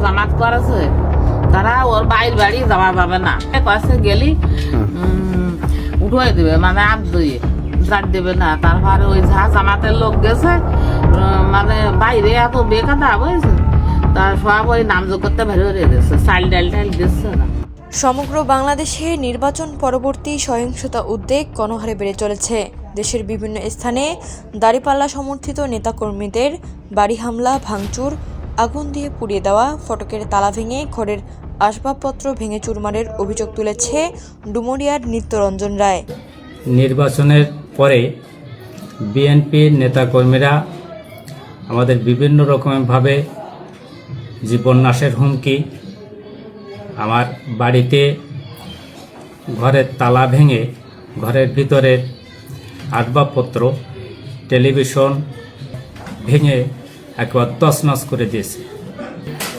জামাত করেছে তারা ওর বাইর বাড়ি যাওয়া যাবে না, কাছে গেলি উঠে দেবে, মানে আর দুয়ে জাট দেবে না। তারপরে ওই জামাতের লোক গেছে, মানে বাইরে এত বেকাদা হয়েছে, তার সব ওই নামযোগ করতে বেরিয়ে দিচ্ছে, চাল ডাল টাল দিচ্ছে না। সমগ্র বাংলাদেশে নির্বাচন পরবর্তী সহিংসতা উদ্বেগ গণহারে বেড়ে চলেছে। দেশের বিভিন্ন স্থানে দাঁড়িপাল্লা সমর্থিত নেতাকর্মীদের বাড়ি হামলা, ভাঙচুর, আগুন দিয়ে পুড়িয়ে দেওয়া, ফটকের তালা ভেঙে ঘরের আসবাবপত্র ভেঙে চুরমারের অভিযোগ তুলেছে ডুমুরিয়ার নিত্যরঞ্জন রায়। নির্বাচনের পরে বিএনপির নেতাকর্মীরা আমাদের বিভিন্ন রকমভাবে জীবন নাশের হুমকি, আমার বাড়িতে ঘরের তালা ভেঙে ঘরের ভিতরের আসবাবপত্র, টেলিভিশন ভেঙে একবার তছনছ করে দিয়েছে।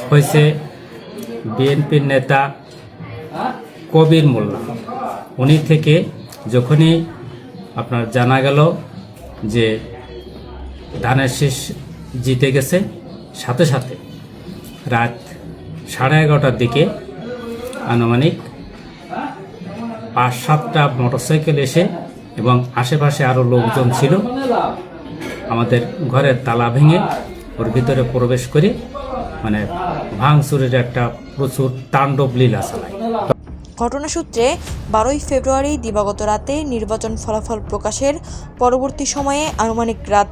হয়েছে বিএনপির নেতা কবির মোল্লা, উনি থেকে যখনই আপনার জানা গেল যে ধানের শীষ জিতে গেছে, সাথে সাথে রাত 11:30টার দিকে আনুমানিক 5-7টা মোটরসাইকেল এসে এবং আশেপাশে আরও লোকজন ছিল, আমাদের ঘরের তালা ভেঙে ওর ভিতরে প্রবেশ করে মানে ভাঙচুরের একটা প্রচুর তাণ্ডব লীলা চালায়। ঘটনাসূত্রে 12ই ফেব্রুয়ারি দিবাগত রাতে নির্বাচন ফলাফল প্রকাশের পরবর্তী সময়ে আনুমানিক রাত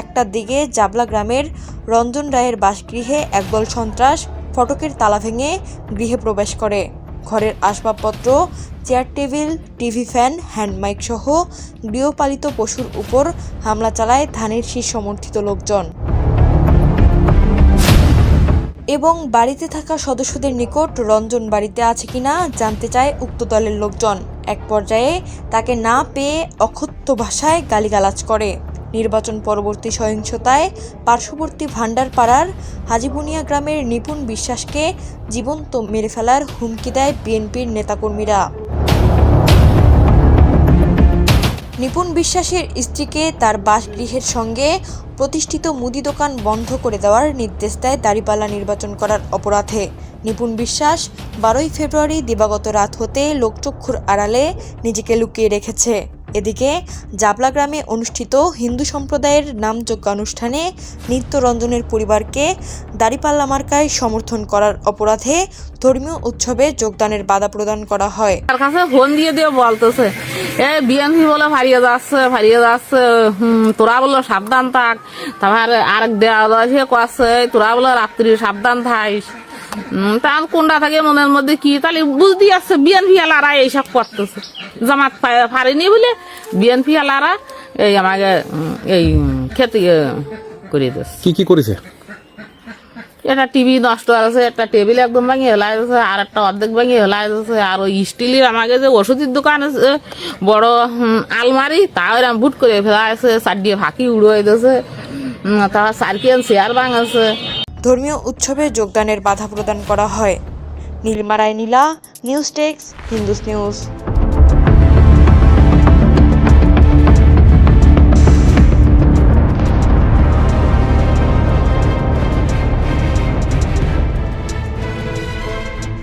1টার দিকে জাবলা গ্রামের রঞ্জন রায়ের বাসগৃহে একদল সন্ত্রাস ফটকের তালা ভেঙে গৃহে প্রবেশ করে। ঘরের আসবাবপত্র, chair table, TV, fan, hand mic সহ গৃহপালিত পশুর উপর হামলা চালায় ধানের শীষ সমর্থিত লোকজন এবং বাড়িতে থাকা সদস্যদের নিকট রঞ্জন বাড়িতে আছে কিনা জানতে চায় উক্ত দলের লোকজন। এক পর্যায়ে তাকে না পেয়ে অকথ্য ভাষায় গালিগালাজ করে। নির্বাচন পরবর্তী সহিংসতায় পার্শ্ববর্তী ভান্ডারপাড়ার হাজিবুনিয়া গ্রামের নিপুণ বিশ্বাসকে জীবন্ত মেরে ফেলার হুমকি দেয় বিএনপির নেতাকর্মীরা। নিপুণ বিশ্বাসের স্ত্রীকে তার বাসগৃহের সঙ্গে প্রতিষ্ঠিত মুদি দোকান বন্ধ করে দেওয়ার নির্দেশ দেয় দাঁড়িপাল্লা নির্বাচন করার অপরাধে। নিপুণ বিশ্বাস 12ই ফেব্রুয়ারি দিবাগত রাত হতে লোকচক্ষুর আড়ালে নিজেকে লুকিয়ে রেখেছে। এদিকে জাবলা গ্রামে অনুষ্ঠিত হিন্দু সম্প্রদায়ের নামযজ্ঞ অনুষ্ঠানে নিত্যরঞ্জনের পরিবারকে দাঁড়িপাল্লা মার্কায় সমর্থন করার অপরাধে ধর্মীয় উৎসবে যোগদানের বাধা প্রদান করা হয়। তার কাছে ফোন দিয়ে বলতেছে, বিএনপি বলে ফারিয়ে যাচ্ছে, তোরা বলো সাবধান থাক। তারপরে আরেক দেওয়া কাছে তোরা বলো রাত্রি সাবধান থাইস। তার কোনটা থাকে মনের মধ্যে কি তাহলে বুঝতে আসছে বিএনপি আলারা এইসব করতেছে, জামাত পারেনি বলে বিএনপি আলারা এই আমাকে এই খেতে করে দিচ্ছে। কি করেছে? একটা টিভি নষ্ট আছে, একটা টেবিল একদম ভাঙিয়ে হেলাই যাচ্ছে, আর একটা অর্ধেক ভাঙিয়ে হেলাই যাচ্ছে, আর ওই স্টিলের আমাকে যে ওষুধের দোকান আছে বড় আলমারি, তাও এরকম বুট করে ফেলা আছে, চার দিয়ে ফাঁকি উড়ে দিয়েছে, তারপর সার্কেল চেয়ার ভাঙাছে। ধর্মীয় উৎসবে যোগদানের বাধা প্রদান করা হয়। নীলিমা রায়, নীলা, নিউজ টেক্স, হিন্দুস নিউজ।